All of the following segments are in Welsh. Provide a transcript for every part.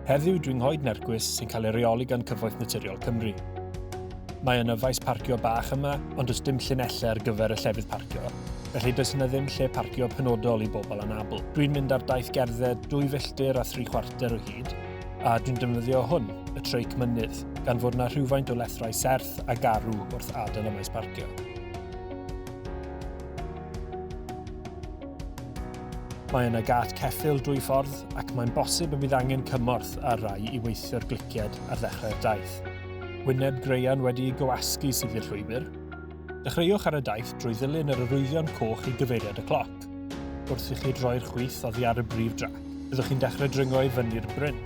Heddiw dwi'n Nghoed Nercwys sy'n cael ei reoli gan Cyfoeth Naturiol Cymru. Mae yna faes parcio bach yma, ond does dim llinellau ar gyfer y llefydd parcio, felly does yna ddim lle parcio penodol i bobl anabl. Dwi'n mynd ar daith gerdded 2 filltir a 3 chwarter o hyd, a dwi'n defnyddio hwn, y treic mynydd, gan fod yna rhywfaint o lethrau serth a garw wrth adael y maes parcio. Mae yna gat ceffyl 2 ffordd ac mae'n bosib y bydd angen cymorth ar rai i weithio'r glicied ar ddechrau'r daith. Wyneb greian wedi'i gywasgu sydd i'r llwybr. Dechreuwch ar y daith drwy ddilyn yr arwyddion coch i gyfeiriad y cloc. Wrth i chi droi'r chwith oddi ar y brif drac, byddwch chi'n dechrau dringo i fyny'r bryn.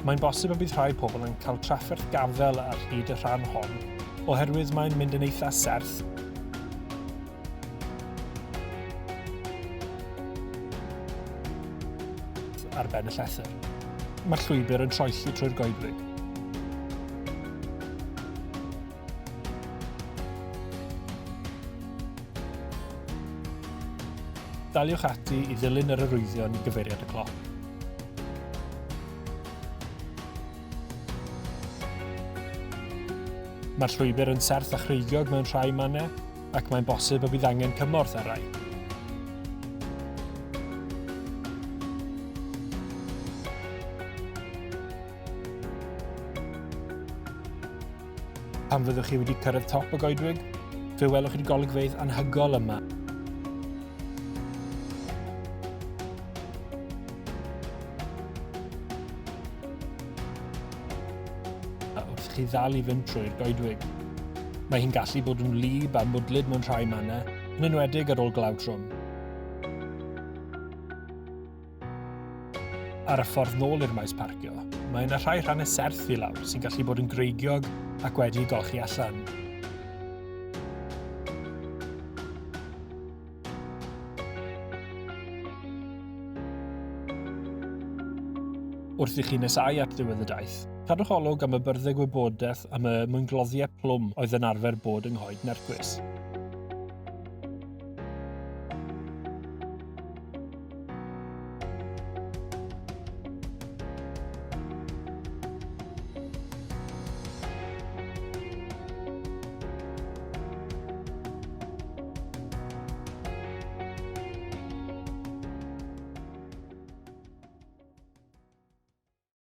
Mae'n bosib y bydd rhai pobl yn cael trafferth gafel ar hyd y rhan hon, oherwydd mae'n mynd yn eitha serth ar ben y llethr. Mae'r llwybr yn troelli trwy'r goedwig. Daliwch ati i ddilyn yr arwyddion i gyfeiriad y cloc. Mae'r llwybr yn serth a chreigiog mewn rhai mannau, ac mae'n bosib y bydd angen cymorth ar rai. Pan fyddwch chi wedi cyrraedd top y goedwig, fe welwch chi'r golygfeydd anhygol yma. Wrth chi ddal i fynd trwy'r goedwig. Mae hi'n gallu bod yn wlyb a mwdlyd mewn rhai mannau, yn enwedig ar ôl glaw trwm. Ar y ffordd nôl i'r maes parcio, mae yna rhai rhannau serth i lawr sy'n gallu bod yn greigiog ac wedi'i golchi allan. Wrth i chi nesau at ddiwedd y daith, cadwch olwg am y byrdde gwybodaeth am y mwyngloddiau plwm oedd yn arfer bod yng Nghoed Nercwys.